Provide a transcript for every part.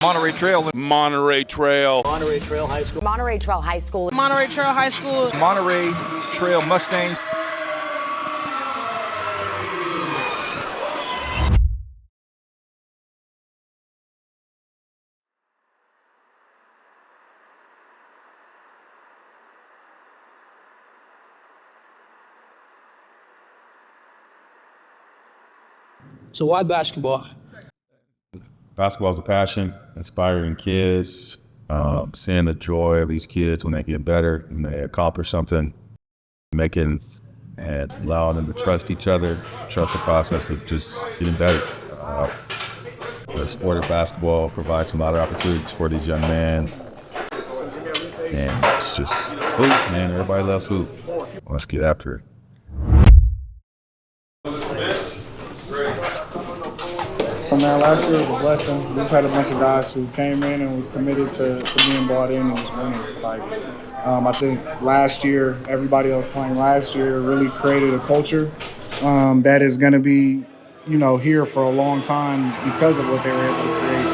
Monterey Trail. Monterey Trail. Monterey Trail High School. Monterey Trail High School. Monterey Trail High School. Monterey Trail Mustangs. So why basketball? Basketball is a passion, inspiring kids, seeing the joy of these kids when they get better and they accomplish something, making and allowing them to trust each other, trust the process of just getting better. The sport of basketball provides a lot of opportunities for these young men. And it's just hoop, man. Everybody loves hoop. Let's get after it. Man, last year was a blessing. We just had a bunch of guys who came in and was committed to being brought in and was winning. I think last year, everybody that was playing last year really created a culture that is going to be, here for a long time because of what they were able to create.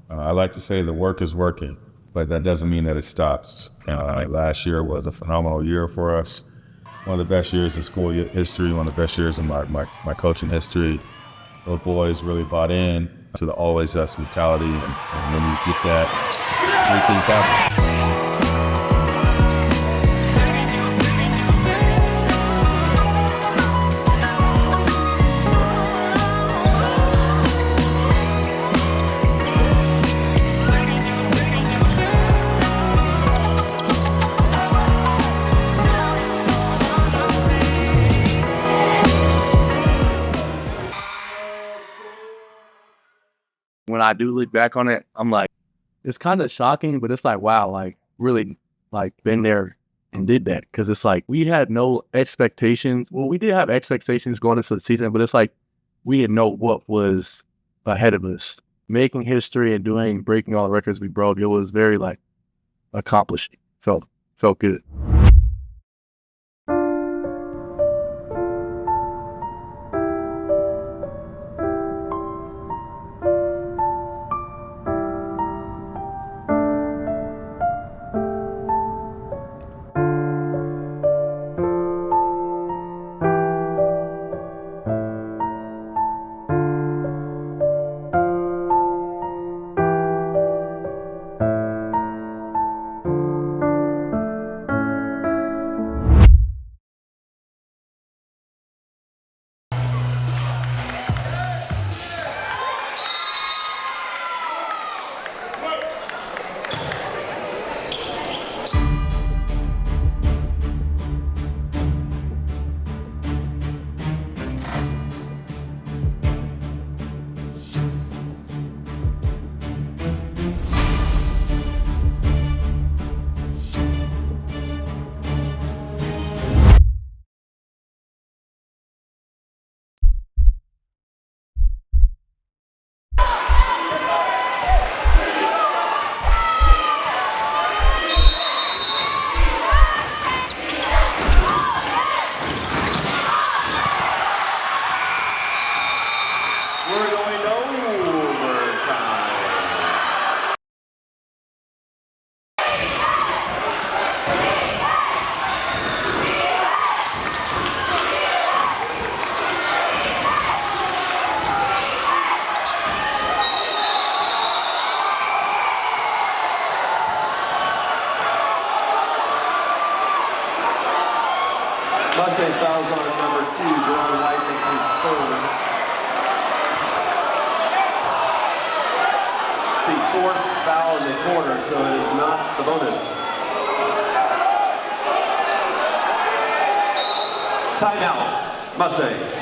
I like to say the work is working, but that doesn't mean that it stops. Last year was a phenomenal year for us. One of the best years in school history, one of the best years in my coaching history. Those boys really bought in to the always us mentality, and when you get that, great things happen. When I do look back on it, I'm like, it's kind of shocking, but it's like, wow, like really like been there and did that. Cause it's like, we had no expectations. Well, we did have expectations going into the season, but it's like, we didn't know what was ahead of us. Making history and breaking all the records we broke, it was very like accomplished. Felt good. Mustangs fouls on number 2. Jerome White makes his third. It's the 4th foul in the quarter, so it is not the bonus. Timeout, Mustangs.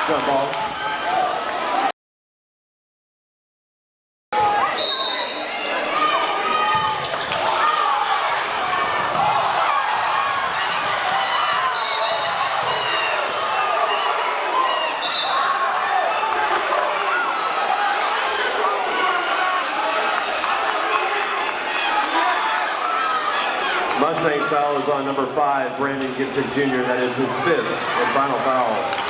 Jump ball. Mustang foul is on number 5, Brandon Gibson Jr. That is his 5th and final foul.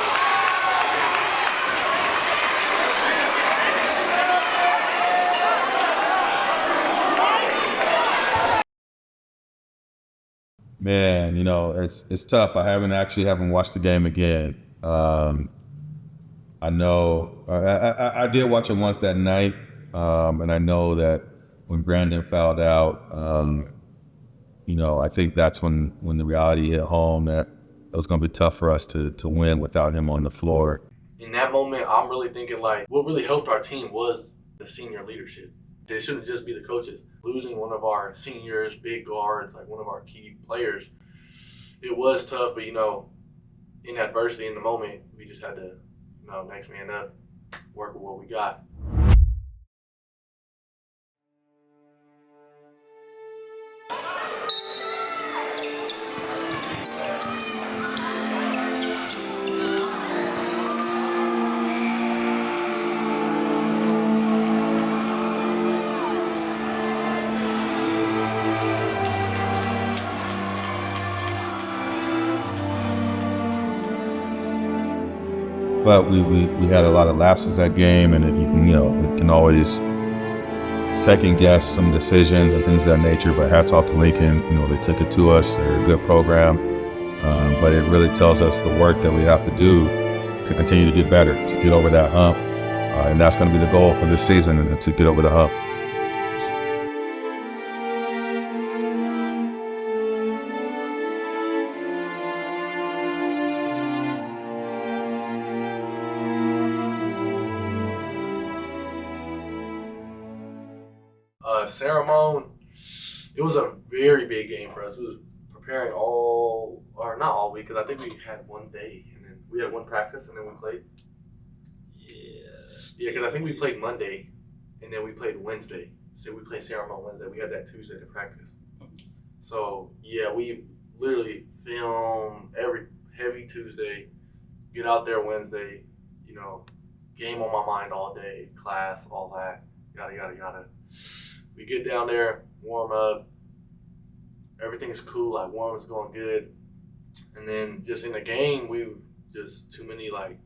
Man, you know, it's tough. I haven't watched the game again. I know I did watch it once that night, and I know that when Brandon fouled out, you know, I think that's when the reality hit home that it was going to be tough for us to win without him on the floor. In that moment, I'm really thinking like what really helped our team was the senior leadership. It shouldn't just be the coaches. Losing one of our seniors, big guards, like one of our key players, it was tough. But, you know, in adversity in the moment, we just had to, you know, next man up, work with what we got. But we had a lot of lapses that game, and it can always second guess some decisions and things of that nature. But hats off to Lincoln. You know, they took it to us. They're a good program, but it really tells us the work that we have to do to continue to get better, to get over that hump, and that's going to be the goal for this season, and to get over the hump. Ceremony, it was a very big game for us. It was preparing not all week, because I think we had one day, and then we had one practice, and then we played. Yeah, because I think we played Monday, and then we played Wednesday. So we played Ceremony Wednesday. We had that Tuesday to practice. So, yeah, we literally film every heavy Tuesday, get out there Wednesday, you know, game on my mind all day, class, all that, yada, yada, yada. We get down there, warm up, everything's cool, like warm-up's going good. And then just in the game, we just too many like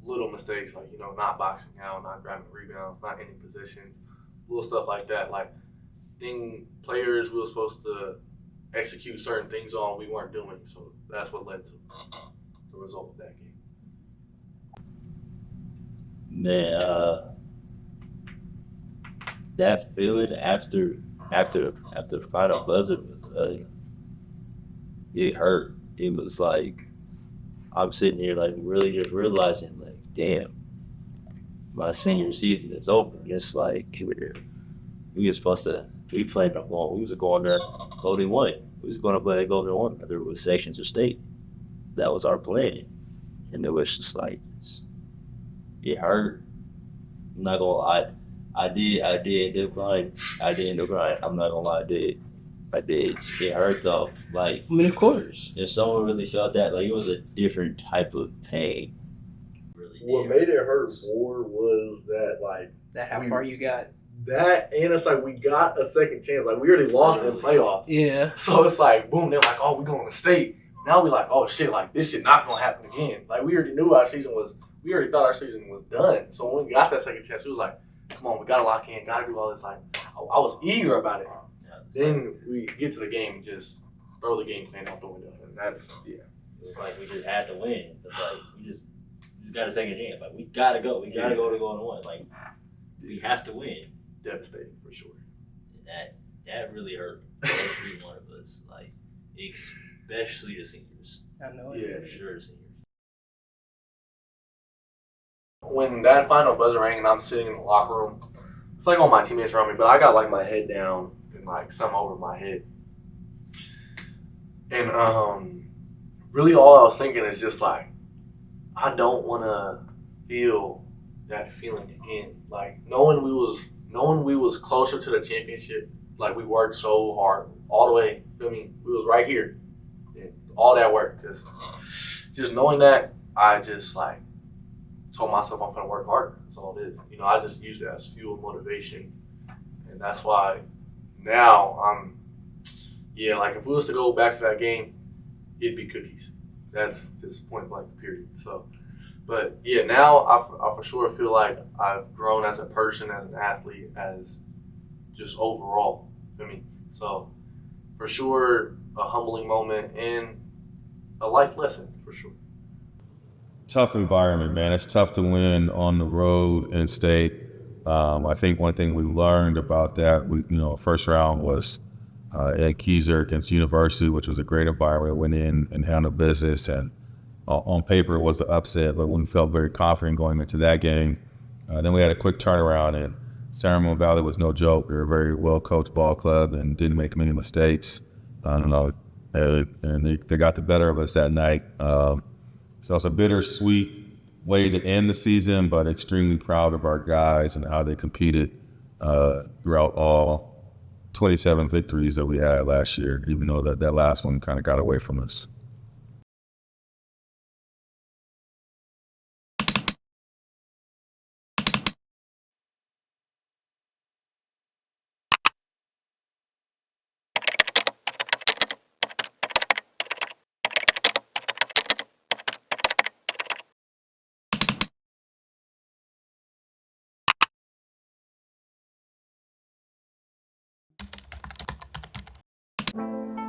little mistakes, like, you know, not boxing out, not grabbing rebounds, not ending positions, little stuff like that. Like players we were supposed to execute certain things on, we weren't doing. So that's what led to the result of that game. Man, that feeling after the final buzzer, it hurt. It was like I'm sitting here like really just realizing like, damn, my senior season is over. It's like we were supposed to we played no ball. We was going there Golden One. We was going to play Golden One, whether it was sections or state. That was our plan, and it was just like it hurt. I'm not gonna lie. I did end up crying. I'm not gonna lie, I did. It hurt though. Like, I mean, of course. if someone really felt that, like, it was a different type of pain. Really What did. made it hurt more was that, like, That how far you got. that, and it's like we got a second chance. Like, we already lost in playoffs. Yeah. So it's like, boom, they're like, oh, we're going to state. Now we like, oh, shit, like, this shit not going to happen again. Like, we already thought our season was done. So when we got that second chance, we was like, come on, we got to lock in, got to do all this. Like, I was eager about it. Then we get to the game and just throw the game plan out the window. And that's, yeah. It was like we just had to win. It's like we just got a second chance. Like, we gotta go. We gotta go to Golden One. Like, we have to win. Devastating for sure. And that really hurt every one of us. Like, especially the seniors. I know. Yeah. For sure, the seniors. When that final buzzer rang and I'm sitting in the locker room, it's like all my teammates around me, but I got like my head down and like some over my head. And really all I was thinking is just like, I don't want to feel that feeling again. Like knowing we was closer to the championship, like we worked so hard all the way. Feel me? We was right here. And all that work, just knowing that, I just like told myself I'm gonna work harder. That's all it is. You know, I just use it as fuel motivation, and that's why now like if we was to go back to that game, it'd be cookies. That's just point blank period. So, but yeah, now I for sure feel like I've grown as a person, as an athlete, as just overall. I mean, so for sure a humbling moment and a life lesson for sure. Tough environment, man. It's tough to win on the road in state. I think one thing we learned about that, first round was Ed Keyser against University, which was a great environment. Went in and handled business, and on paper it was the upset, but we felt very confident going into that game. Then we had a quick turnaround, and San Ramon Valley was no joke. We were a very well-coached ball club and didn't make many mistakes. And they got the better of us that night. So it's a bittersweet way to end the season, but extremely proud of our guys and how they competed throughout all 27 victories that we had last year, even though that last one kind of got away from us.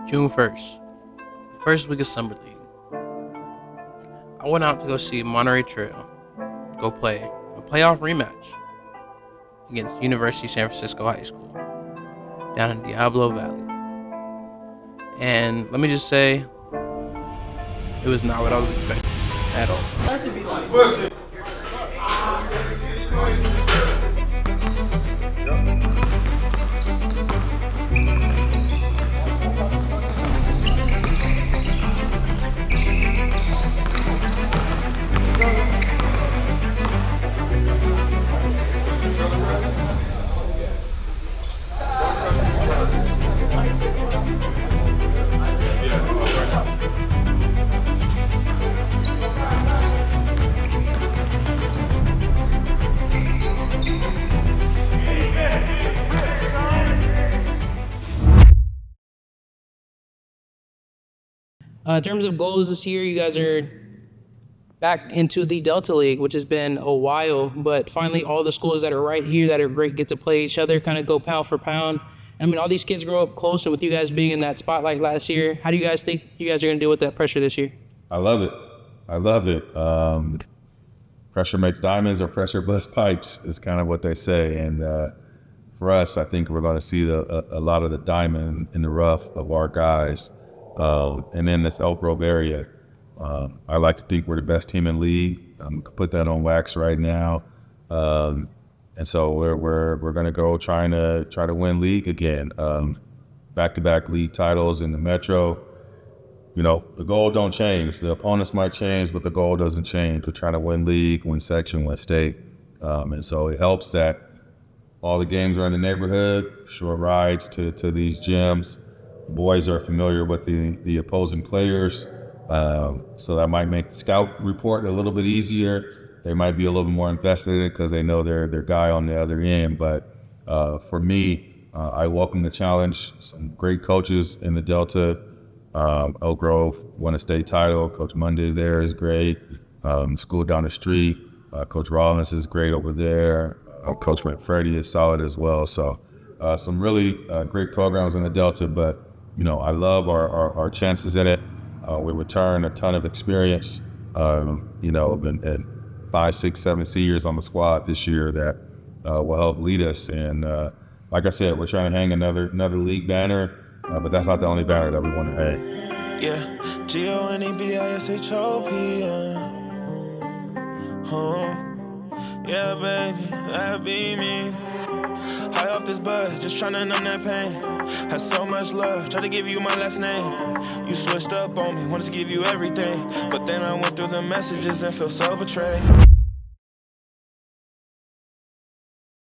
June 1st, first week of Summer League. I went out to go see Monterey Trail go play a playoff rematch against University of San Francisco High School down in Diablo Valley. And let me just say, it was not what I was expecting at all. In terms of goals this year, you guys are back into the Delta League, which has been a while, but finally all the schools that are right here that are great get to play each other, kind of go pound for pound. I mean, all these kids grow up close, and with you guys being in that spotlight last year, how do you guys think you guys are going to deal with that pressure this year? I love it. Pressure makes diamonds or pressure busts pipes is kind of what they say. And for us, I think we're going to see a lot of the diamond in the rough of our guys. And in this Elk Grove area, I like to think we're the best team in the league. Put that on wax right now. And so we're going to go try to win league again. Back-to-back league titles in the Metro. You know, the goal don't change. The opponents might change, but the goal doesn't change. We're trying to win league, win section, win state. And so it helps that all the games are in the neighborhood, short rides to these gyms. Boys are familiar with the opposing players. So that might make the scout report a little bit easier. They might be a little bit more invested in it because they know their guy on the other end. But for me, I welcome the challenge. Some great coaches in the Delta. Elk Grove won a state title. Coach Monday there is great. School down the street, Coach Rollins is great over there. Coach Freddie is solid as well. So some really great programs in the Delta. But you know, I love our chances in it. We return a ton of experience. You know, been 5, 6, 7 seniors on the squad this year that will help lead us. And like I said, we're trying to hang another league banner, but that's not the only banner that we want to hang. Yeah, GONEBISHOP. Yeah, baby, that be me. High off this buzz, just tryna numb that pain. Had so much love, tried to give you my last name. You switched up on me, wanted to give you everything. But then I went through the messages and felt so betrayed.